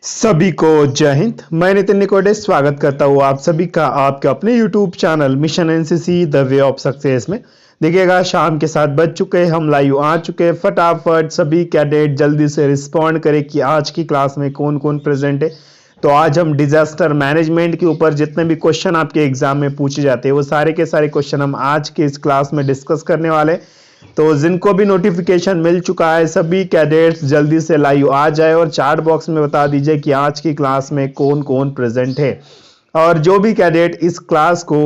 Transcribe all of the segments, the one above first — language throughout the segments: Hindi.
सभी को जय हिंद। मैं नितिन निकोडे स्वागत करता हूँ आप सभी का आपके अपने YouTube channel mission NCC the way of success में। देखिएगा शाम के 7 बज चुके हैं, हम लाइव आ चुके हैं। फटाफट सभी कैडेट जल्दी से रिस्पॉन्ड करें कि आज की क्लास में कौन कौन प्रेजेंट है। तो आज हम डिजास्टर मैनेजमेंट के ऊपर जितने भी क्वेश्चन आपके एग्जाम में पूछे जाते हैं वो सारे के सारे क्वेश्चन हम आज के इस क्लास में डिस्कस करने वाले। तो जिनको भी नोटिफिकेशन मिल चुका है सभी कैडेट्स जल्दी से लाइव आ जाए और चैट बॉक्स में बता दीजिए कि आज की क्लास में कौन कौन प्रेजेंट है। और जो भी कैडेट इस क्लास को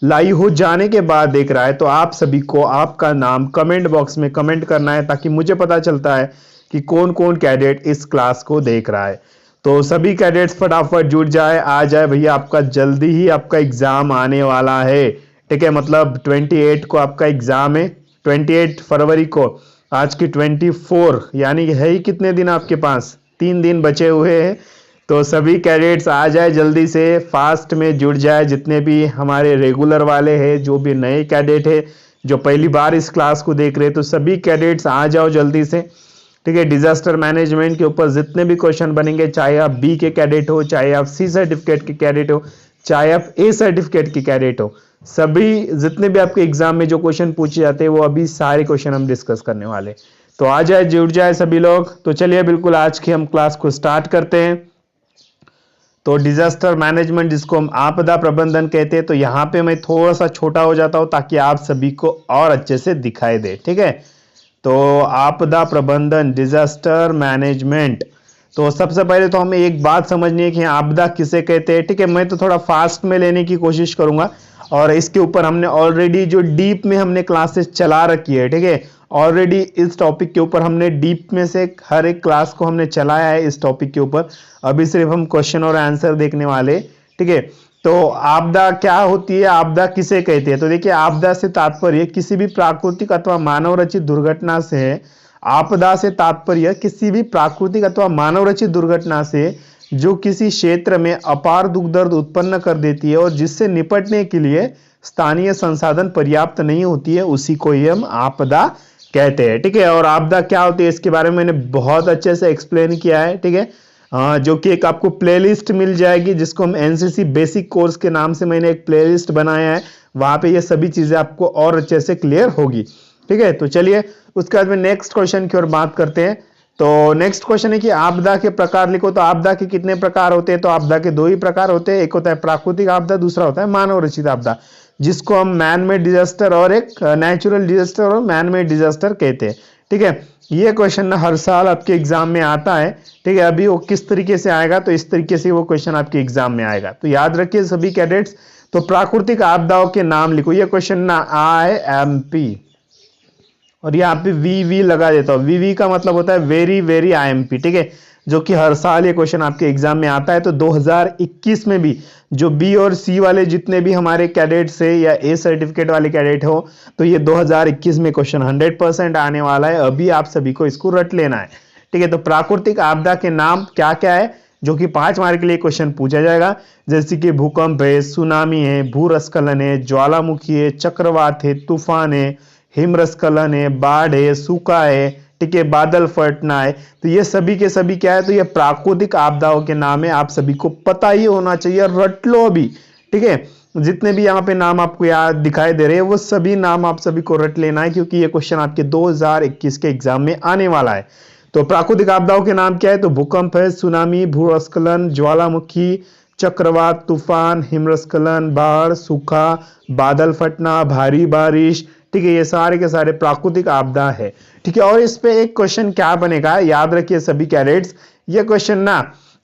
लाइव हो जाने के बाद देख रहा है तो आप सभी को आपका नाम कमेंट बॉक्स में कमेंट करना है ताकि मुझे पता चलता है कि कौन कौन कैडेट इस क्लास को देख रहा है। तो सभी कैडेट्स फटाफट जुड़ जाए, आ जाए भैया, आपका जल्दी ही आपका एग्जाम आने वाला है। ठीक है, मतलब 28 को आपका एग्जाम है, 28 फरवरी को। आज की 24 यानी है ही कितने दिन आपके पास, 3 दिन बचे हुए हैं। तो सभी कैडेट्स आ जाए जल्दी से, फास्ट में जुड़ जाए। जितने भी हमारे रेगुलर वाले हैं, जो भी नए कैडेट है जो पहली बार इस क्लास को देख रहे हैं, तो सभी कैडेट्स आ जाओ जल्दी से। ठीक है, डिजास्टर मैनेजमेंट के ऊपर जितने भी क्वेश्चन बनेंगे, चाहे आप बी के कैडेट हो, चाहे आप सी सर्टिफिकेट के कैडेट हो, चाहे आप ए सर्टिफिकेट के कैडेट हो, सभी जितने भी आपके एग्जाम में जो क्वेश्चन पूछे जाते हैं वो अभी सारे क्वेश्चन हम डिस्कस करने वाले। तो आ जाए, जुड़ जाए सभी लोग। तो चलिए बिल्कुल आज की हम क्लास को स्टार्ट करते हैं। तो डिजास्टर मैनेजमेंट जिसको हम आपदा प्रबंधन कहते हैं, तो यहाँ पे मैं थोड़ा सा छोटा हो जाता हूँ ताकि आप सभी को और अच्छे से दिखाई दे। ठीक है, तो आपदा प्रबंधन, डिजास्टर मैनेजमेंट। तो सबसे पहले तो हमें एक बात समझनी है कि आपदा किसे कहते हैं। ठीक है, मैं तो थोड़ा फास्ट में लेने की कोशिश करूंगा और इसके ऊपर हमने ऑलरेडी जो डीप में हमने क्लासेस चला रखी है। ठीक है, ऑलरेडी इस टॉपिक के ऊपर हमने डीप में से हर एक क्लास को हमने चलाया है इस टॉपिक के ऊपर। अभी सिर्फ हम क्वेश्चन और आंसर देखने वाले। ठीक है, तो आपदा क्या होती है, आपदा किसे कहते हैं। तो देखिए, आपदा से तात्पर्य किसी भी प्राकृतिक अथवा मानव रचित दुर्घटना से है। आपदा से तात्पर्य किसी भी प्राकृतिक अथवा मानव रचित दुर्घटना से जो किसी क्षेत्र में अपार दुख दर्द उत्पन्न कर देती है और जिससे निपटने के लिए स्थानीय संसाधन पर्याप्त नहीं होती है, उसी को ही हम आपदा कहते हैं। ठीक है, और आपदा क्या होती है इसके बारे में मैंने बहुत अच्छे से एक्सप्लेन किया है। ठीक है, जो कि एक आपको प्लेलिस्ट मिल जाएगी जिसको हम एनसीसी बेसिक कोर्स के नाम से मैंने एक प्लेलिस्ट बनाया है, वहां पे ये सभी चीजें आपको और अच्छे से क्लियर होगी। ठीक है, तो चलिए उसके बाद में नेक्स्ट क्वेश्चन की ओर बात करते हैं। तो नेक्स्ट क्वेश्चन है कि आपदा के प्रकार लिखो। तो आपदा के कितने प्रकार होते हैं, तो आपदा के 2 ही प्रकार होते हैं। एक होता है प्राकृतिक आपदा, दूसरा होता है मानव रचित आपदा, जिसको हम मैन मेड डिजास्टर और एक नेचुरल डिजास्टर और मैन मेड डिजास्टर कहते हैं। ठीक है, ये क्वेश्चन ना हर साल आपके एग्जाम में आता है। ठीक है, अभी वो किस तरीके से आएगा, तो इस तरीके से वो क्वेश्चन आपके एग्जाम में आएगा। तो याद रखिए सभी कैडेट्स। तो प्राकृतिक आपदाओं के नाम लिखो। ये क्वेश्चन ना IMP और यहाँ पे VV लगा देता हूँ। VV का मतलब होता है वेरी वेरी IMP। ठीक है, जो कि हर साल ये क्वेश्चन आपके एग्जाम में आता है। तो 2021 में भी जो B और C वाले जितने भी हमारे कैडेट्स है या A सर्टिफिकेट वाले कैडेट हो, तो ये 2021 में क्वेश्चन 100% आने वाला है। अभी आप सभी को इसको रट लेना है। ठीक है, तो प्राकृतिक आपदा के नाम क्या क्या है जो कि 5 मार्क के लिए क्वेश्चन पूछा जाएगा, जैसे कि भूकंप है, सुनामी है, भूस्खलन है, ज्वालामुखी है, चक्रवात है, तूफान है, हिमस्खलन है, बाढ़ है, सूखा है। ठीक है, बादल फटना है। तो ये सभी के सभी क्या है, तो ये प्राकृतिक आपदाओं के नाम है। आप सभी को पता ही होना चाहिए, रट लो अभी। ठीक है, जितने भी यहाँ पे नाम आपको याद दिखाई दे रहे हैं वो सभी नाम आप सभी को रट लेना है, क्योंकि ये क्वेश्चन आपके 2021 के एग्जाम में आने वाला है। तो प्राकृतिक आपदाओं के नाम क्या है, तो भूकंप है, सुनामी, भूस्खलन, ज्वालामुखी, चक्रवात, तूफान, हिमस्खलन, बाढ़, सूखा, बादल फटना, भारी बारिश। ठीक है, ये सारे के सारे प्राकृतिक आपदा है। ठीक है, और इस पे एक क्वेश्चन क्या बनेगा, याद रखिए सभी कैडेट्स, ये क्वेश्चन ना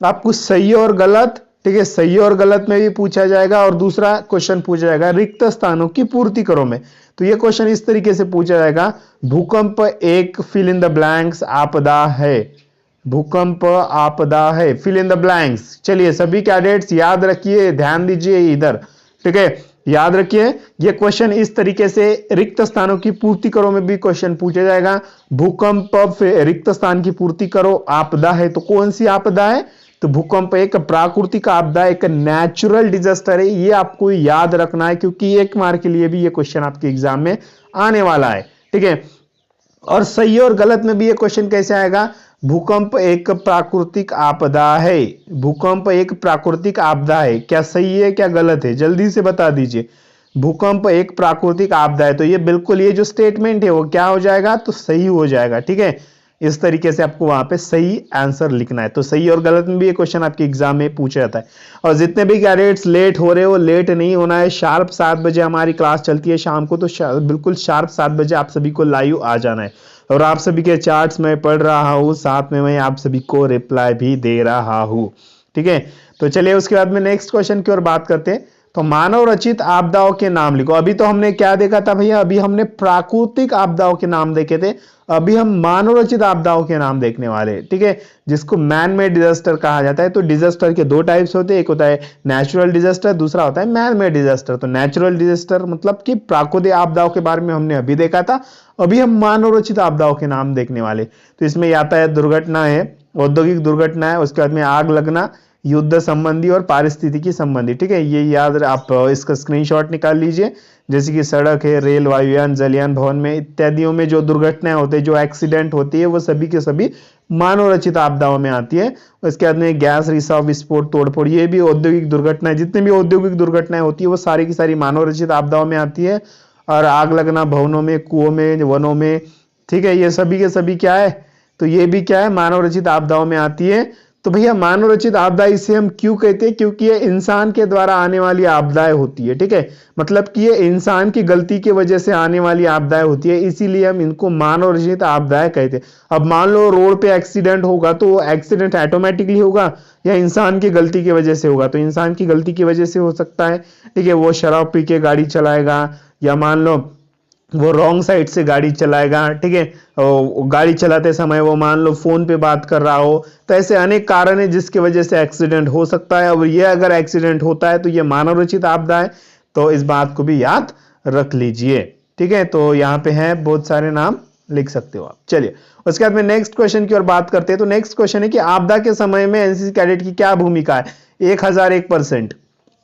आपको सही और गलत, ठीक है, सही और गलत में भी पूछा जाएगा और दूसरा क्वेश्चन पूछा जाएगा रिक्त स्थानों की पूर्ति करो में। तो ये क्वेश्चन इस तरीके से पूछा जाएगा, भूकंप एक फिल इन द ब्लैंक्स आपदा है। भूकंप आपदा है, फिल इन द ब्लैंक्स। चलिए सभी कैडेट्स याद रखिए, ध्यान दीजिए इधर। ठीक है, याद रखिए ये क्वेश्चन इस तरीके से रिक्त स्थानों की पूर्ति करो में भी क्वेश्चन पूछा जाएगा। भूकंप रिक्त स्थान की पूर्ति करो आपदा है, तो कौन सी आपदा है, तो भूकंप एक प्राकृतिक आपदा, एक नेचुरल डिजास्टर है। ये आपको याद रखना है क्योंकि 1 मार्क के लिए भी ये क्वेश्चन आपके एग्जाम में आने वाला है। ठीक है, और सही और गलत में भी ये क्वेश्चन कैसे आएगा, भूकंप एक प्राकृतिक आपदा है। भूकंप एक प्राकृतिक आपदा है, क्या सही है क्या गलत है, जल्दी से बता दीजिए। भूकंप एक प्राकृतिक आपदा है, तो ये बिल्कुल ये जो स्टेटमेंट है वो क्या हो जाएगा, तो सही हो जाएगा। ठीक है, इस तरीके से आपको वहां पे सही आंसर लिखना है। तो सही और गलत में भी ये क्वेश्चन आपके एग्जाम में पूछा जाता है। और जितने भी कैडेट्स लेट हो रहे हो, लेट नहीं होना है। शार्प 7 बजे हमारी क्लास चलती है शाम को, तो बिल्कुल शार्प 7 बजे आप सभी को लाइव आ जाना है। और आप सभी के चार्ट्स मैं पढ़ रहा हूँ, साथ में मैं आप सभी को रिप्लाई भी दे रहा हूँ। ठीक है, तो चलिए उसके बाद में नेक्स्ट क्वेश्चन की ओर बात करते हैं। तो मानव रचित आपदाओं के नाम लिखो। अभी तो हमने क्या देखा था भैया, अभी हमने प्राकृतिक आपदाओं के नाम देखे थे, अभी हम मानव रचित आपदाओं के नाम देखने वाले। ठीक है, जिसको मैन मेड डिजास्टर कहा जाता है। तो डिजास्टर के दो टाइप्स होते हैं, एक होता है नेचुरल डिजास्टर, दूसरा होता है मैन मेड डिजास्टर। तो नेचुरल डिजास्टर मतलब कि प्राकृतिक आपदाओं के बारे में हमने अभी देखा था, अभी हम मानव रचित आपदाओं के नाम देखने वाले। तो इसमें यातायात दुर्घटना है, औद्योगिक दुर्घटना है, उसके बाद में आग लगना, युद्ध संबंधी और पारिस्थितिकी संबंधी। ठीक है, ये याद आप इसका स्क्रीनशॉट निकाल लीजिए। जैसे कि सड़क है, रेल, वायुयान, जलयान, भवन में इत्यादियों में जो दुर्घटनाएं होती है, जो एक्सीडेंट होती है, वो सभी के सभी मानव रचित आपदाओं में आती है। उसके बाद में गैस रिसाव, विस्फोट, तोड़फोड़, ये भी औद्योगिक दुर्घटनाएं, जितनी भी औद्योगिक दुर्घटनाएं होती है वो सारी की सारी मानव रचित आपदाओं में आती है। और आग लगना भवनों में, कुओं में, वनों में, ठीक है, ये सभी के सभी क्या है, तो ये भी क्या है, मानव रचित आपदाओं में आती है। तो भैया मानव रचित आपदा इसे हम क्यों कहते हैं, क्योंकि ये इंसान के द्वारा आने वाली आपदाएं होती है। ठीक है, मतलब कि ये इंसान की गलती की वजह से आने वाली आपदाएं होती है, इसीलिए हम इनको मानव रचित आपदाएं कहते हैं। अब मान लो रोड पे एक्सीडेंट होगा, तो वो एक्सीडेंट ऑटोमेटिकली होगा या इंसान की गलती की वजह से होगा, तो इंसान की गलती की वजह से हो सकता है। ठीक है, वो शराब पी के गाड़ी चलाएगा, या मान लो वो रॉन्ग साइड से गाड़ी चलाएगा। ठीक है, गाड़ी चलाते समय वो मान लो फोन पे बात कर रहा हो, तो ऐसे अनेक कारण है जिसकी वजह से एक्सीडेंट हो सकता है। और ये अगर एक्सीडेंट होता है तो ये मानव रचित आपदा है, तो इस बात को भी याद रख लीजिए। ठीक है, तो यहाँ पे है बहुत सारे नाम लिख सकते हो आप। चलिए उसके बाद में नेक्स्ट क्वेश्चन की ओर बात करते हैं। तो नेक्स्ट क्वेश्चन है कि आपदा के समय में एनसीसी कैडेट की क्या भूमिका है। 1001%,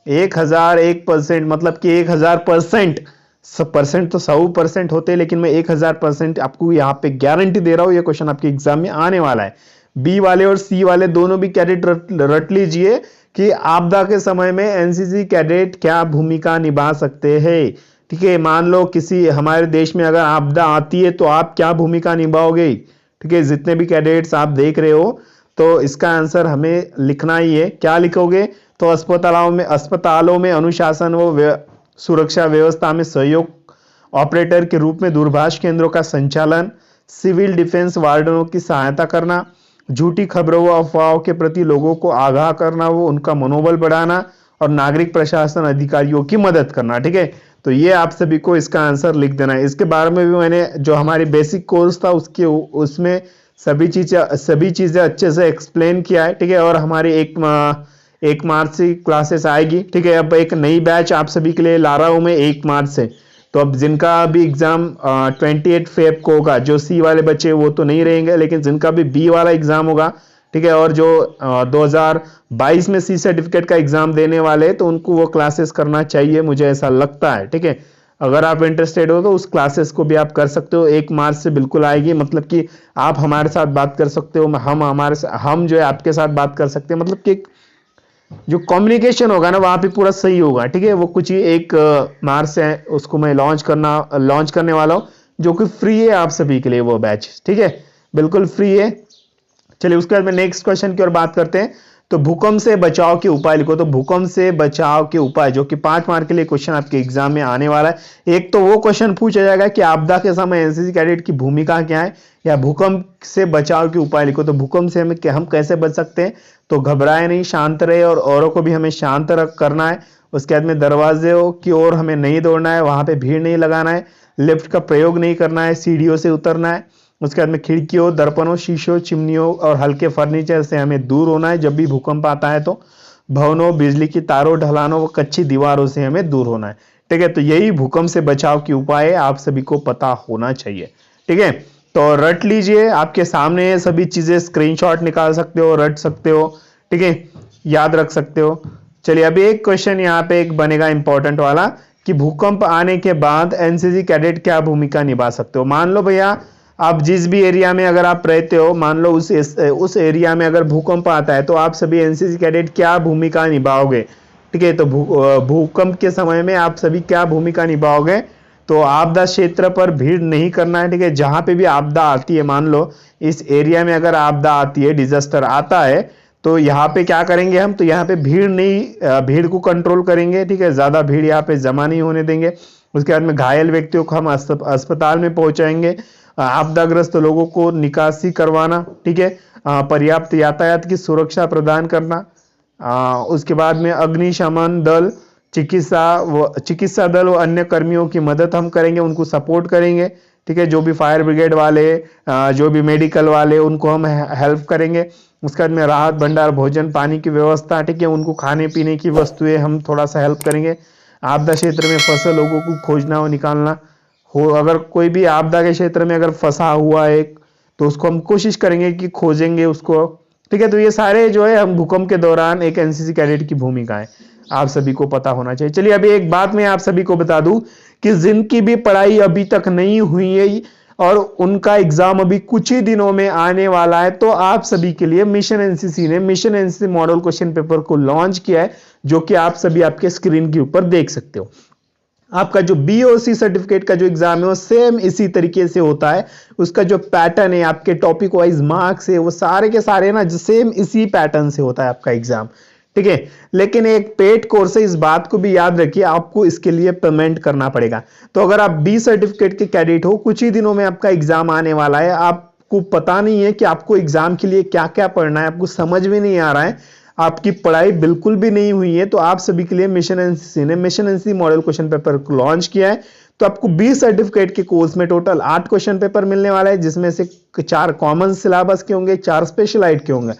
1001% मतलब कि 1000%। सब परसेंट तो 100% होते हैं, लेकिन मैं 1000% आपको यहाँ पे गारंटी दे रहा हूँ, ये क्वेश्चन आपके एग्जाम में आने वाला है। बी वाले और सी वाले दोनों भी कैडेट रट लीजिए कि आपदा के समय में एनसीसी कैडेट क्या भूमिका निभा सकते हैं। ठीक है, मान लो किसी हमारे देश में अगर आपदा आती है तो आप क्या भूमिका निभाओगे। ठीक है, जितने भी कैडेट्स आप देख रहे हो, तो इसका आंसर हमें लिखना ही है। क्या लिखोगे, तो अस्पतालों में अनुशासन व सुरक्षा व्यवस्था में सहयोग, ऑपरेटर के रूप में दूरभाष केंद्रों का संचालन, सिविल डिफेंस वार्डनों की सहायता करना, झूठी खबरों व अफवाहों के प्रति लोगों को आगाह करना, वो उनका मनोबल बढ़ाना, और नागरिक प्रशासन अधिकारियों की मदद करना। ठीक है, तो ये आप सभी को इसका आंसर लिख देना है। इसके बारे में भी मैंने जो हमारी बेसिक कोर्स था उसमें सभी चीजें अच्छे से एक्सप्लेन किया है। ठीक है, और हमारी 1 मार्च से क्लासेस आएगी। ठीक है, अब एक नई बैच आप सभी के लिए ला रहा हूं मैं 1 मार्च से। तो अब जिनका भी एग्जाम 28 फेब को होगा, जो सी वाले बच्चे वो तो नहीं रहेंगे, लेकिन जिनका भी बी वाला एग्जाम होगा, ठीक है, और जो 2022 में सी सर्टिफिकेट का एग्जाम देने वाले हैं, तो उनको वो क्लासेस करना चाहिए, मुझे ऐसा लगता है। ठीक है, अगर आप इंटरेस्टेड हो तो उस क्लासेस को भी आप कर सकते हो। 1 मार्च से बिल्कुल आएगी, मतलब कि आप हमारे साथ बात कर सकते हो, हम जो है आपके साथ बात कर सकते हैं। मतलब कि जो कम्युनिकेशन होगा ना वहां पे पूरा सही होगा। ठीक है, वो कुछ ही 1 मार्च से उसको मैं लॉन्च करने वाला हूं, जो कि फ्री है आप सभी के लिए वो बैच। ठीक है, बिल्कुल फ्री है। चलिए उसके बाद में नेक्स्ट क्वेश्चन की ओर बात करते हैं। तो भूकंप से बचाव के उपाय लिखो। तो भूकंप से बचाव के उपाय, जो कि 5 मार्क के लिए क्वेश्चन आपके एग्जाम में आने वाला है। एक तो वो क्वेश्चन पूछा जाएगा कि आपदा के समय एनसीसी कैडेट की भूमिका क्या है, या भूकंप से बचाव के उपाय लिखो। तो भूकंप से हम कैसे बच सकते हैं, तो घबराए नहीं, शांत रहे, और औरों को भी हमें शांत करना है। उसके बाद में दरवाजे की ओर हमें नहीं दौड़ना है, वहां पे भीड़ नहीं लगाना है, लिफ्ट का प्रयोग नहीं करना है, सीढ़ियों से उतरना है। उसके बाद में खिड़कियों, दर्पणों, शीशों, चिमनियों और हल्के फर्नीचर से हमें दूर होना है जब भी भूकंप आता है। तो भवनों, बिजली की तारों, ढलानों व कच्ची दीवारों से हमें दूर होना है। ठीक है, तो यही भूकंप से बचाव के उपाय है, आप सभी को पता होना चाहिए। ठीक है, तो रट लीजिए, आपके सामने सभी चीजें, स्क्रीनशॉट निकाल सकते हो, रट सकते हो। ठीक है, याद रख सकते हो। चलिए अभी एक क्वेश्चन यहाँ पे एक बनेगा इंपॉर्टेंट वाला, कि भूकंप आने के बाद एनसीसी कैडेट क्या भूमिका निभा सकते हो। मान लो भैया आप जिस भी एरिया में अगर आप रहते हो, मान लो उस एरिया में अगर भूकंप आता है तो आप सभी एनसीसी कैडेट क्या भूमिका निभाओगे, ठीक है। तो भूकंप के समय में आप सभी क्या भूमिका निभाओगे, तो आपदा क्षेत्र पर भीड़ नहीं करना है, ठीक है। जहां पे भी आपदा आती है, मान लो इस एरिया में अगर आपदा आती है, डिजास्टर आता है, तो यहाँ पे क्या करेंगे हम, तो यहाँ पे भीड़ को कंट्रोल करेंगे, ठीक है। ज्यादा भीड़ यहाँ पे जमा नहीं होने देंगे। उसके बाद में घायल व्यक्तियों को हम अस्पताल में पहुंचाएंगे। आपदाग्रस्त लोगों को निकासी करवाना, ठीक है। पर्याप्त यातायात की सुरक्षा प्रदान करना। उसके बाद में अग्निशमन दल, चिकित्सा दल व अन्य कर्मियों की मदद हम करेंगे, उनको सपोर्ट करेंगे, ठीक है। जो भी फायर ब्रिगेड वाले, जो भी मेडिकल वाले, उनको हम हेल्प करेंगे। उसके बाद में राहत भंडार, भोजन पानी की व्यवस्था, ठीक है। उनको खाने पीने की वस्तुएं हम थोड़ा सा हेल्प करेंगे। आपदा क्षेत्र में फंसे लोगों को खोजना और निकालना हो, अगर कोई भी आपदा के क्षेत्र में अगर फंसा हुआ है तो उसको हम कोशिश करेंगे कि खोजेंगे उसको, ठीक है। तो ये सारे जो है हम भूकंप के दौरान एक एनसीसी कैडेट की भूमिका है, आप सभी को पता होना चाहिए। चलिए अभी एक बात मैं आप सभी को बता दूं कि जिनकी भी पढ़ाई अभी तक नहीं हुई है और उनका एग्जाम अभी कुछ ही दिनों में आने वाला है, तो आप सभी के लिए मिशन एनसीसी ने mission NCC model question paper को लॉन्च किया है, जो कि आप सभी आपके स्क्रीन के ऊपर देख सकते हो। आपका जो बीओसी सर्टिफिकेट का जो एग्जाम है वो सेम इसी तरीके से होता है। उसका जो पैटर्न है, आपके टॉपिक वाइज मार्क्स है, वो सारे के सारे ना सेम इसी पैटर्न से होता है आपका एग्जाम, ठीक है। लेकिन एक पेड कोर्स है, इस बात को भी याद रखिए, आपको इसके लिए पेमेंट करना पड़ेगा। तो अगर आप बी सर्टिफिकेट के कैडेट हो, कुछ ही दिनों में आपका एग्जाम आने वाला है, आपको पता नहीं है कि आपको एग्जाम के लिए क्या क्या पढ़ना है, आपको समझ में नहीं आ रहा है, आपकी पढ़ाई बिल्कुल भी नहीं हुई है, तो आप सभी के लिए मिशन एनसीसी ने mission NCC model question paper को लॉन्च किया है। तो आपको 20 सर्टिफिकेट के कोर्स में टोटल 8 क्वेश्चन पेपर मिलने वाला है, जिसमें से 4 कॉमन सिलेबस के होंगे, 4 स्पेशलाइट के होंगे।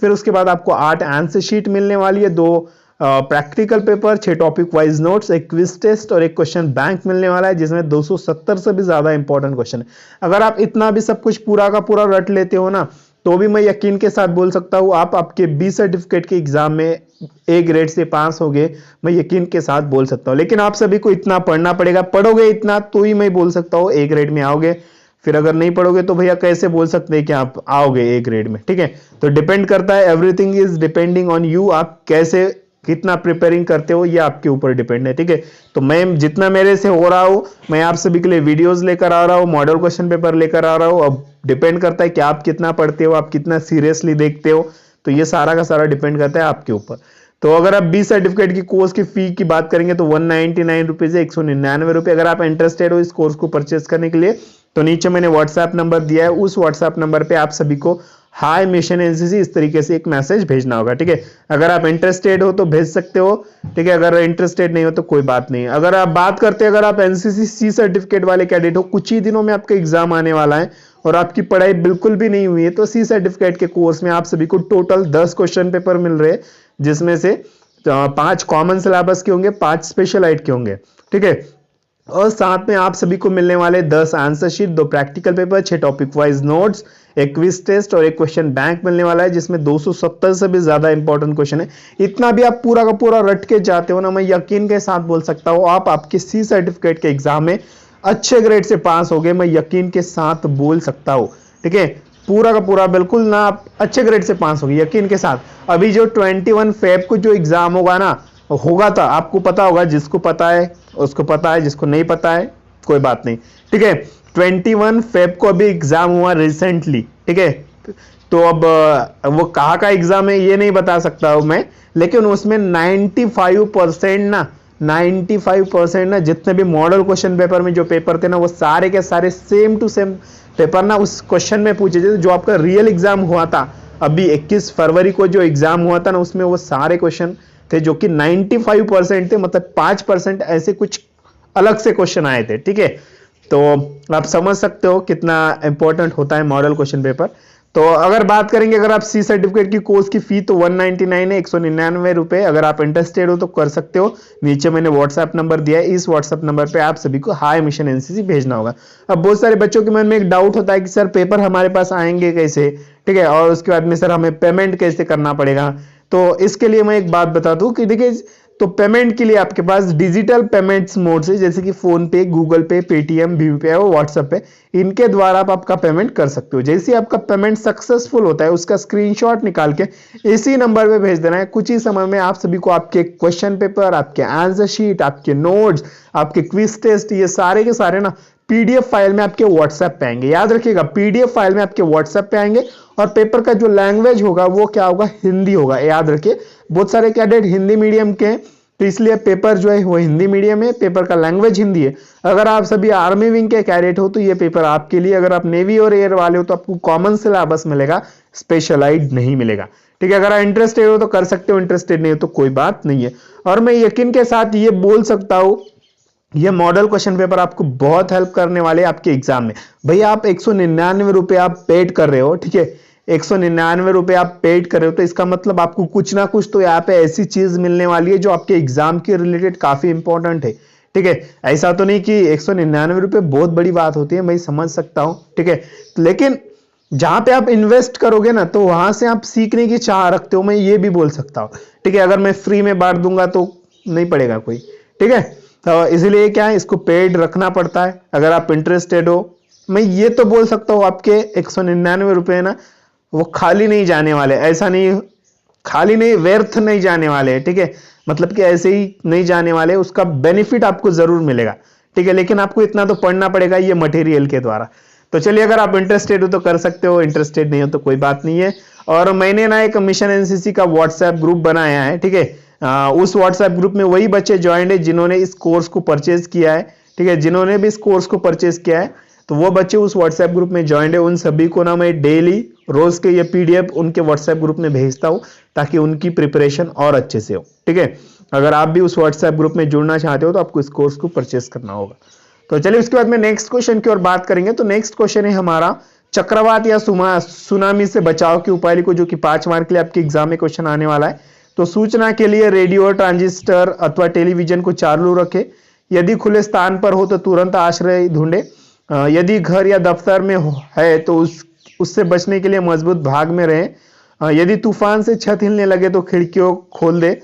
फिर उसके बाद आपको 8 आंसर शीट मिलने वाली है, 2 practical paper, 6 topic wise notes, एक क्विज टेस्ट और एक क्वेश्चन बैंक मिलने वाला है, जिसमें 270 से भी ज्यादा इंपॉर्टेंट क्वेश्चन है। अगर आप इतना भी सब कुछ पूरा का पूरा रट लेते हो ना, तो भी मैं यकीन के साथ बोल सकता हूं आप आपके बी सर्टिफिकेट के एग्जाम में ए ग्रेड से पास हो गए, मैं यकीन के साथ बोल सकता हूं। लेकिन आप सभी को इतना पढ़ना पड़ेगा, पढ़ोगे इतना तो ही मैं बोल सकता हूं ए ग्रेड में आओगे। फिर अगर नहीं पढ़ोगे तो भैया कैसे बोल सकते हैं कि आप आओगे ए ग्रेड में, ठीक है। तो डिपेंड करता है, everything is depending on you, आप कैसे कितना प्रिपेयरिंग करते हो ये आपके ऊपर डिपेंड है, ठीक है। तो मैं जितना मेरे से हो रहा हूं, मैं आप सभी के लिए वीडियोस लेकर आ रहा हूं, मॉडल क्वेश्चन पेपर लेकर आ रहा हूं। अब डिपेंड करता है कि आप कितना पढ़ते हो, आप कितना सीरियसली देखते हो, तो ये सारा का सारा डिपेंड करता है आपके ऊपर। तो अगर आप बी सर्टिफिकेट की कोर्स की फी की बात करेंगे तो 199 रुपीज है, 199 रुपये। अगर आप इंटरेस्टेड हो इस कोर्स को परचेस करने के लिए, तो नीचे मैंने व्हाट्सएप नंबर दिया है, उस व्हाट्सएप नंबर पे आप सभी को हाय मिशन एनसीसी इस तरीके से एक मैसेज भेजना होगा, ठीक है। अगर आप इंटरेस्टेड हो तो भेज सकते हो, ठीक है। अगर इंटरेस्टेड नहीं हो तो कोई बात नहीं। अगर आप बात करते हैं, अगर आप एनसीसी सी सर्टिफिकेट वाले कैडेट हो, कुछ ही दिनों में आपका एग्जाम आने वाला है और आपकी पढ़ाई बिल्कुल भी नहीं हुई है, तो सी सर्टिफिकेट के कोर्स में आप सभी को टोटल 10 क्वेश्चन पेपर मिल रहे हैं, जिसमें से 5 कॉमन सिलेबस के होंगे, 5 स्पेशलाइट के होंगे, ठीक है। और साथ में आप सभी को मिलने वाले 10 answer sheet, 2 practical paper, 6 topic wise notes, एक क्विज टेस्ट और एक क्वेश्चन बैंक मिलने वाला है, जिसमें 270 से भी ज्यादा इंपॉर्टेंट क्वेश्चन है। इतना भी आप पूरा का पूरा रट के जाते हो ना, मैं यकीन के साथ बोल सकता हूँ आप आपके सी सर्टिफिकेट के एग्जाम में अच्छे ग्रेड से पास हो गए, मैं यकीन के साथ बोल सकता हूँ, ठीक है। पूरा का पूरा बिल्कुल ना आप अच्छे ग्रेड से पास हो गए यकीन के साथ। अभी जो 21 फेब को जो एग्जाम होगा ना, होगा था, आपको पता होगा, जिसको पता है उसको पता है, जिसको नहीं पता है कोई बात नहीं, ठीक है। 21 फेब को अभी एग्जाम हुआ रिसेंटली, ठीक है। तो अब वो कहाँ का एग्जाम है ये नहीं बता सकता हूं मैं, लेकिन उसमें 95% ना जितने भी मॉडल क्वेश्चन पेपर में जो पेपर थे ना, वो सारे के सारे सेम टू सेम पेपर ना उस क्वेश्चन में पूछे थे जो आपका रियल एग्जाम हुआ था अभी 21 फरवरी को जो एग्जाम हुआ था ना, उसमें वो सारे क्वेश्चन थे जो कि 95% थे, मतलब 5% ऐसे कुछ अलग से क्वेश्चन आए थे, ठीक है। तो आप समझ सकते हो कितना इंपॉर्टेंट होता है मॉडल क्वेश्चन पेपर। तो अगर बात करेंगे, अगर आप सी सर्टिफिकेट की कोर्स की फी तो 199 है, 199 रुपए। अगर आप इंटरेस्टेड हो तो कर सकते हो, नीचे मैंने व्हाट्सएप नंबर दिया है, इस व्हाट्सएप नंबर पे आप सभी को हाय मिशन एनसीसी भेजना होगा। अब बहुत सारे बच्चों के मन में एक डाउट होता है कि सर पेपर हमारे पास आएंगे कैसे, ठीक है, और उसके बाद में सर हमें पेमेंट कैसे करना पड़ेगा। तो इसके लिए मैं एक बात बता दूं कि देखिए, तो पेमेंट के लिए आपके पास डिजिटल पेमेंट्स मोड से, जैसे कि फोन पे, गूगल पे, पेटीएम, भीम पे और व्हाट्सएप पे, इनके द्वारा आप आपका पेमेंट कर सकते हो। जैसे आपका पेमेंट सक्सेसफुल होता है उसका स्क्रीनशॉट निकाल के इसी नंबर पे भेज देना है। कुछ ही समय में आप सभी को आपके क्वेश्चन पेपर, आपके आंसर शीट, आपके नोट्स, आपके क्विज टेस्ट, ये सारे के सारे ना पीडीएफ फाइल में आपके व्हाट्सएप पे आएंगे। याद रखिएगा, पीडीएफ फाइल में आपके व्हाट्सएप पे आएंगे और पेपर का जो लैंग्वेज होगा वो क्या होगा, हिंदी होगा। याद रखिए, बहुत सारे कैडेट हिंदी मीडियम के हैं तो इसलिए पेपर जो है वो हिंदी मीडियम है, पेपर का लैंग्वेज हिंदी है। अगर आप सभी आर्मी विंग के कैडेट हो तो ये पेपर आपके लिए, अगर आप नेवी और एयर वाले हो तो आपको कॉमन सिलेबस मिलेगा, स्पेशलाइज्ड नहीं मिलेगा। ठीक है, अगर आप इंटरेस्टेड हो तो कर सकते हो, इंटरेस्टेड नहीं हो तो कोई बात नहीं है। और मैं यकीन के साथ ये बोल सकता हूं, ये मॉडल क्वेश्चन पेपर आपको बहुत हेल्प करने वाले आपके एग्जाम में। भैया आप 199 रुपए आप पेड कर रहे हो, ठीक है, 199 रुपए आप पेड कर रहे हो तो इसका मतलब आपको कुछ ना कुछ तो यहाँ पे ऐसी चीज मिलने वाली है जो आपके एग्जाम के रिलेटेड काफी इंपॉर्टेंट है। ठीक है, ऐसा तो नहीं कि 199 रुपए बहुत बड़ी बात होती है, मैं समझ सकता हूं। ठीक है, लेकिन जहां पे आप इन्वेस्ट करोगे ना तो वहां से आप सीखने की चाह रखते हो, मैं ये भी बोल सकता हूं। ठीक है, अगर मैं फ्री में बांट दूंगा तो नहीं पड़ेगा कोई। ठीक है, तो इसलिए क्या है, इसको पेड रखना पड़ता है अगर आप इंटरेस्टेड हो। मैं ये तो बोल सकता हूँ आपके 199 रुपए ना वो खाली नहीं जाने वाले, ऐसा नहीं, खाली नहीं, व्यर्थ नहीं जाने वाले। ठीक है, मतलब कि ऐसे ही नहीं जाने वाले, उसका बेनिफिट आपको जरूर मिलेगा। ठीक है, लेकिन आपको इतना तो पढ़ना पड़ेगा ये मटेरियल के द्वारा। तो चलिए, अगर आप इंटरेस्टेड हो तो कर सकते हो, इंटरेस्टेड नहीं हो तो कोई बात नहीं है। और मैंने ना एक मिशन एनसीसी का व्हाट्सएप ग्रुप बनाया है। ठीक है, उस व्हाट्सएप ग्रुप में वही बच्चे ज्वाइंट है जिन्होंने इस कोर्स को परचेज किया है। ठीक है, जिन्होंने भी इस कोर्स को परचेज किया है तो वो बच्चे उस व्हाट्सएप ग्रुप में ज्वाइंट है। उन सभी को ना मैं डेली रोज के ये पीडीएफ उनके व्हाट्सएप ग्रुप में भेजता हूं ताकि उनकी प्रिपरेशन और अच्छे से हो। ठीक है, अगर आप भी उस व्हाट्सएप ग्रुप में जुड़ना चाहते हो तो आपको इस कोर्स को परचेज करना होगा। तो चलिए, उसके बाद में नेक्स्ट क्वेश्चन की ओर बात करेंगे। तो नेक्स्ट क्वेश्चन है हमारा, चक्रवात या सुनामी से बचाव के उपाय लिखो, जो कि 5 मार्क के लिए आपके एग्जाम में क्वेश्चन आने वाला है। तो सूचना के लिए रेडियो, ट्रांजिस्टर अथवा टेलीविजन को चालू रखें। यदि खुले स्थान पर हो तो तुरंत आश्रय ढूंढे। यदि घर या दफ्तर में है तो उससे बचने के लिए मजबूत भाग में रहें। यदि तूफान से छत हिलने लगे तो खिड़कियों खोल दे।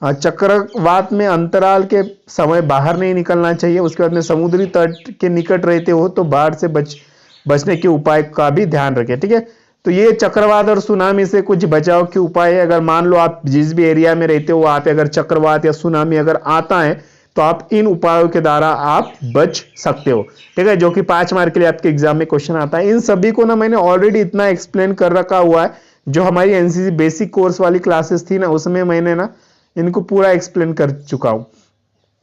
चक्रवात में अंतराल के समय बाहर नहीं निकलना चाहिए। उसके बाद में समुद्री तट के निकट रहते हो तो बाढ़ से बचने के उपाय का भी ध्यान रखें। ठीक है, तो ये चक्रवात और सुनामी से कुछ बचाव के उपाय है। अगर मान लो आप जिस भी एरिया में रहते हो वहां पे अगर चक्रवात या सुनामी अगर आता है तो आप इन उपायों के द्वारा आप बच सकते हो। ठीक है, जो कि 5 मार्क के लिए आपके एग्जाम में क्वेश्चन आता है। इन सभी को ना मैंने ऑलरेडी इतना एक्सप्लेन कर रखा हुआ है, जो हमारी एनसीसी बेसिक कोर्स वाली क्लासेस थी ना उसमें मैंने ना इनको पूरा एक्सप्लेन कर चुका हूं।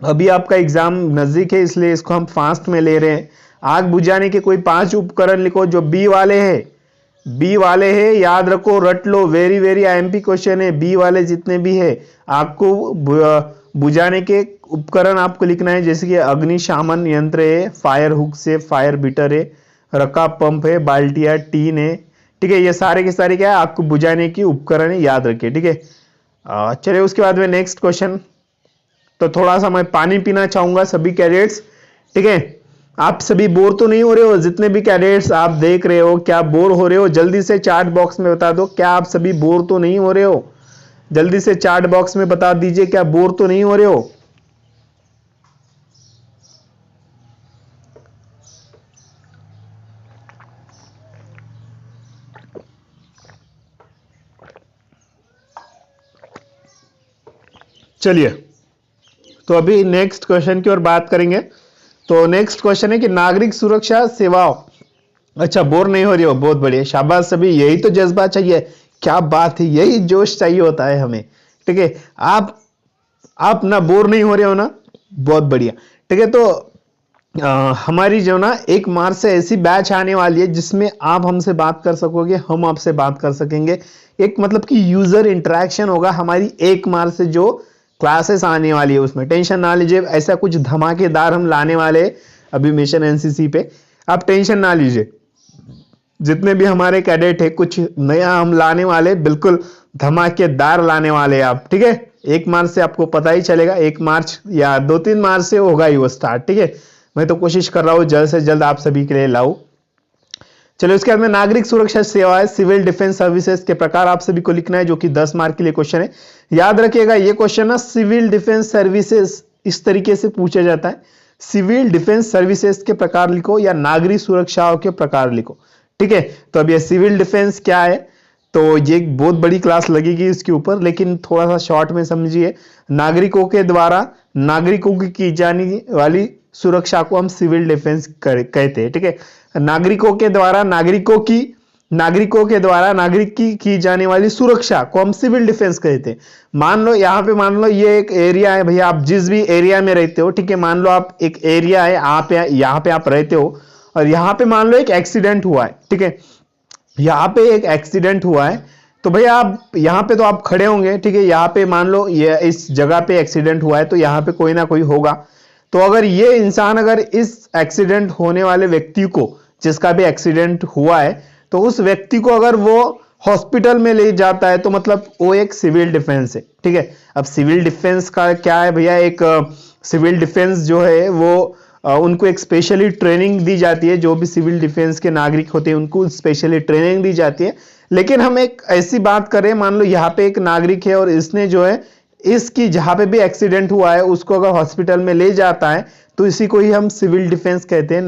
अभी आपका एग्जाम नजदीक है इसलिए इसको हम फास्ट में ले रहे हैं। आग बुझाने के कोई 5 उपकरण लिखो जो बी वाले हैं, बी वाले हैं, याद रखो, रट लो, वेरी वेरी आईएमपी क्वेश्चन है। बी वाले जितने भी है आपको बुझाने के उपकरण आपको लिखना है, जैसे कि अग्निशामन यंत्र है, फायर हुक से, फायर बीटर है, रका पंप है, बाल्टिया, टीन है। ठीक है, ये सारे के सारे क्या है आपको बुझाने की उपकरण है, याद रखिए। ठीक है, चलिए उसके बाद में नेक्स्ट क्वेश्चन। तो थोड़ा सा मैं पानी पीना चाहूंगा सभी कैडेट्स। ठीक है, आप सभी बोर तो नहीं हो रहे हो? जितने भी कैडेट्स आप देख रहे हो, क्या बोर हो रहे हो? जल्दी से चैट बॉक्स में बता दो, क्या आप सभी बोर तो नहीं हो रहे हो? जल्दी से चैट बॉक्स में बता दीजिए, क्या बोर तो नहीं हो रहे हो? चलिए, तो अभी नेक्स्ट क्वेश्चन की ओर बात करेंगे। तो नेक्स्ट क्वेश्चन है कि नागरिक सुरक्षा सेवाओं। अच्छा, बोर नहीं हो रही हो, बहुत बढ़िया, शाबाश सभी, यही तो जज्बा चाहिए। क्या बात है, यही जोश चाहिए होता है हमें। ठीक है, आप ना बोर नहीं हो रहे हो ना, बहुत बढ़िया। ठीक है, तो हमारी जो ना 1 मार्च से ऐसी बैच आने वाली है जिसमें आप हमसे बात कर सकोगे, हम आपसे बात कर सकेंगे। एक मतलब कि यूजर इंटरेक्शन होगा हमारी 1 मार्च से जो क्लासेस आने वाली है उसमें। टेंशन ना लीजिए, ऐसा कुछ धमाकेदार हम लाने वाले अभी मिशन एनसीसी पे, आप टेंशन ना लीजिए। जितने भी हमारे कैडेट है कुछ नया हम लाने वाले, बिल्कुल धमाकेदार लाने वाले आप। ठीक है, 1 मार्च से आपको पता ही चलेगा, 1 मार्च या 2-3 मार्च से होगा ही वो स्टार्ट। ठीक है, मैं तो कोशिश कर रहा हूं जल्द से जल्द आप सभी के लिए लाऊं। चलिए उसके बाद में नागरिक सुरक्षा सेवाएं, सिविल डिफेंस सर्विसेज के प्रकार आप सभी को लिखना है, जो कि 10 मार्क के लिए क्वेश्चन है। याद रखिएगा ये क्वेश्चन ना सिविल डिफेंस सर्विसेज इस तरीके से पूछा जाता है, सिविल डिफेंस सर्विसेज के प्रकार लिखो या नागरिक सुरक्षाओं के प्रकार लिखो, ठीक है। तो अब ये सिविल डिफेंस क्या है, तो ये बहुत बड़ी क्लास लगेगी इसके ऊपर, लेकिन थोड़ा सा शॉर्ट में समझिए। नागरिकों के द्वारा नागरिकों की जाने वाली सुरक्षा को हम सिविल डिफेंस कहते हैं, ठीक है। नागरिकों के द्वारा नागरिकों के द्वारा नागरिक की जाने वाली सुरक्षा को हम सिविल डिफेंस कहते हैं। मान लो यहाँ पे, मान लो ये एक एरिया है भैया, आप जिस भी एरिया में रहते हो, ठीक है, मान लो आप एक एरिया है यहाँ पे आप रहते हो, और यहाँ पे मान लो एक एक्सीडेंट हुआ है, ठीक है, यहाँ पे एक एक्सीडेंट हुआ है, तो भैया आप यहाँ पे तो आप खड़े होंगे, ठीक है, यहाँ पे मान लो ये इस जगह पे एक्सीडेंट हुआ है, तो यहाँ पे कोई ना कोई होगा। तो अगर ये इंसान अगर इस एक्सीडेंट होने वाले व्यक्ति को, जिसका भी एक्सीडेंट हुआ है, तो उस व्यक्ति को अगर वो हॉस्पिटल में ले जाता है, तो मतलब वो एक सिविल डिफेंस है, ठीक है। अब सिविल डिफेंस का क्या है भैया, एक सिविल डिफेंस जो है वो उनको एक स्पेशली ट्रेनिंग दी जाती है, जो भी सिविल डिफेंस के नागरिक होते हैं उनको स्पेशली ट्रेनिंग दी जाती है। लेकिन हम एक ऐसी बात करें, मान लो यहाँ पे एक नागरिक है और इसने जो है इसकी जहां पे भी एक्सीडेंट हुआ है उसको अगर हॉस्पिटल में ले जाता है, तो इसी को ही हम सिविल डिफेंस कहते हैं,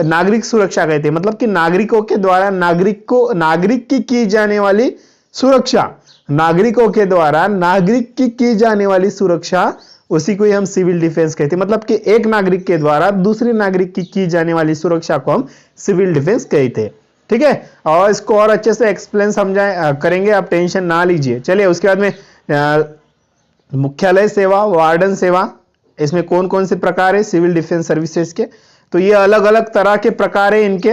नागरिक सुरक्षा कहते हैं। मतलब कि नागरिकों के द्वारा नागरिक की जाने वाली सुरक्षा, नागरिकों के द्वारा नागरिक की जाने वाली सुरक्षा, उसी को ही हम सिविल डिफेंस कहते हैं। मतलब कि एक नागरिक के द्वारा दूसरे नागरिक की जाने वाली सुरक्षा को हम सिविल डिफेंस कहते हैं, ठीक है। और इसको और अच्छे से एक्सप्लेन करेंगे, आप टेंशन ना लीजिए। चलिए उसके बाद में मुख्यालय सेवा, वार्डन सेवा, इसमें कौन कौन से प्रकार है सिविल डिफेंस सर्विसेज के, तो ये अलग अलग तरह के प्रकार है इनके,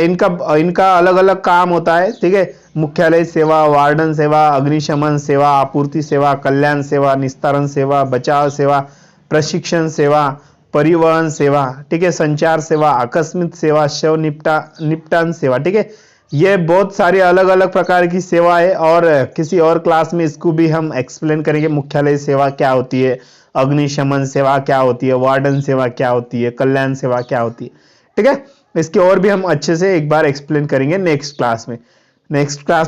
इनका अलग अलग काम होता है, ठीक है। मुख्यालय सेवा, वार्डन सेवा, अग्निशमन सेवा, आपूर्ति सेवा, कल्याण सेवा, निस्तारण सेवा, बचाव सेवा, प्रशिक्षण सेवा, परिवहन सेवा, ठीक है, संचार सेवा, आकस्मिक सेवा, शव निपटान सेवा, ठीक है। ये बहुत सारी अलग अलग प्रकार की सेवा है, और किसी और क्लास में इसको भी हम एक्सप्लेन करेंगे। मुख्यालय सेवा क्या होती है, अग्निशमन सेवा क्या होती है, वार्डन सेवा क्या होती है, कल्याण सेवा क्या होती है, ठीक है। इसके और भी हम अच्छे से एक बार एक्सप्लेन करेंगे नेक्स्ट क्लास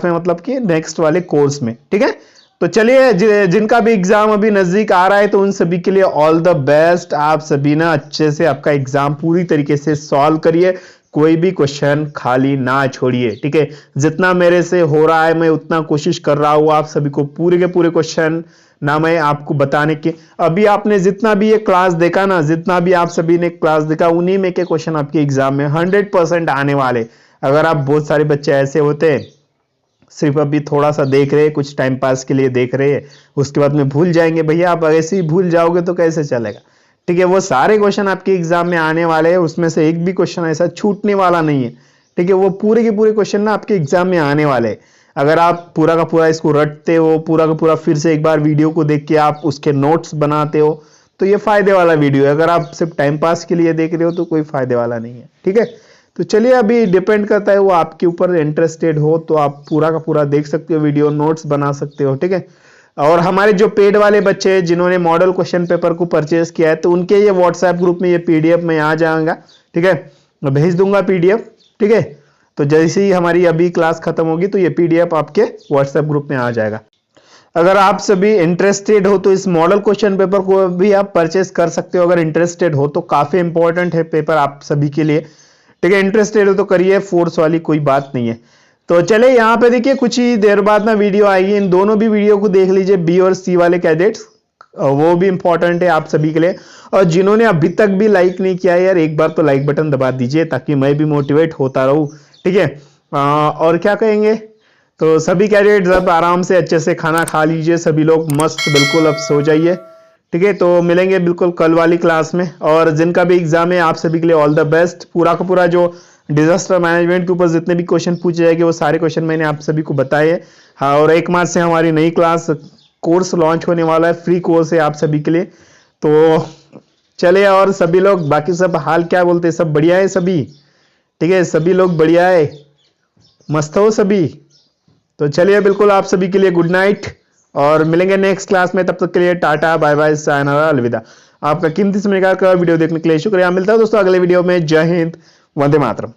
में, मतलब कि नेक्स्ट वाले कोर्स में, ठीक है। तो चलिए जिनका भी एग्जाम अभी नजदीक आ रहा है, तो उन सभी के लिए ऑल द बेस्ट। आप सभी ना अच्छे से आपका एग्जाम पूरी तरीके से सॉल्व करिए, कोई भी क्वेश्चन खाली ना छोड़िए, ठीक है। जितना मेरे से हो रहा है मैं उतना कोशिश कर रहा हूँ आप सभी को पूरे के पूरे क्वेश्चन ना मैं आपको बताने के। अभी आपने जितना भी ये क्लास देखा ना, जितना भी आप सभी ने क्लास देखा, उन्हीं में के क्वेश्चन आपके एग्जाम में 100% आने वाले। अगर आप बहुत सारे बच्चे ऐसे होते हैं सिर्फ अभी थोड़ा सा देख रहे हैं, कुछ टाइम पास के लिए देख रहे हैं, उसके बाद में भूल जाएंगे, भैया आप ऐसे ही भूल जाओगे तो कैसे चलेगा, ठीक है। वो सारे क्वेश्चन आपके एग्जाम में आने वाले हैं, उसमें से एक भी क्वेश्चन ऐसा छूटने वाला नहीं है, ठीक है। वो पूरे के पूरे क्वेश्चन ना आपके एग्जाम में आने वाले हैं। अगर आप पूरा का पूरा इसको रटते हो, पूरा का पूरा फिर से एक बार वीडियो को देख के आप उसके नोट्स बनाते हो, तो ये फायदे वाला वीडियो है। अगर आप सिर्फ टाइम पास के लिए देख रहे हो तो कोई फायदे वाला नहीं है, ठीक है। तो चलिए अभी डिपेंड करता है वो आपके ऊपर, इंटरेस्टेड हो तो आप पूरा का पूरा देख सकते हो वीडियो, नोट्स बना सकते हो, ठीक है। और हमारे जो पेड वाले बच्चे हैं जिन्होंने मॉडल क्वेश्चन पेपर को परचेज किया है, तो उनके ये व्हाट्सएप ग्रुप में ये पीडीएफ में आ जाएगा, ठीक है, मैं भेज दूंगा पीडीएफ, ठीक है। तो जैसे ही हमारी अभी क्लास खत्म होगी तो ये पीडीएफ आपके व्हाट्सएप ग्रुप में आ जाएगा। अगर आप सभी इंटरेस्टेड हो तो इस मॉडल क्वेश्चन पेपर को भी आप परचेस कर सकते हो। अगर इंटरेस्टेड हो तो काफी इंपॉर्टेंट है पेपर आप सभी के लिए, ठीक है। इंटरेस्टेड हो तो करिए, फोर्स वाली कोई बात नहीं है। तो चले यहाँ पे देखिए कुछ ही देर बाद ना वीडियो आएगी, इन दोनों भी वीडियो को देख लीजिए, बी और सी वाले कैडेट्स, वो भी इंपॉर्टेंट है आप सभी के लिए। और जिन्होंने अभी तक भी लाइक नहीं किया है यार, एक बार तो लाइक बटन दबा दीजिए ताकि मैं भी मोटिवेट होता रहूं, ठीक है। और क्या कहेंगे, तो सभी कैडेट्स अब आराम से अच्छे से खाना खा लीजिए, सभी लोग मस्त बिल्कुल अब सो जाइए, ठीक है। तो मिलेंगे बिल्कुल कल वाली क्लास में। और जिनका भी एग्जाम है आप सभी के लिए ऑल द बेस्ट। पूरा का पूरा जो डिजास्टर मैनेजमेंट के ऊपर जितने भी क्वेश्चन पूछे जाएंगे वो सारे क्वेश्चन मैंने आप सभी को बताए हैं। हाँ, और 1 मार्च से हमारी नई क्लास कोर्स लॉन्च होने वाला है, फ्री कोर्स है आप सभी के लिए। तो चले, और सभी लोग बाकी सब हाल क्या बोलते हैं, सब बढ़िया है सभी, ठीक है, सभी लोग बढ़िया है, मस्त हो सभी। तो चलिए बिल्कुल आप सभी के लिए गुड नाइट, और मिलेंगे नेक्स्ट क्लास में। तब तक के लिए टाटा बाय बाय, सायनारा, अलविदा। आपका कीमती समय निकाल कर वीडियो देखने के लिए शुक्रिया। मिलता है दोस्तों अगले वीडियो में। जय हिंद, वंदे मातरम।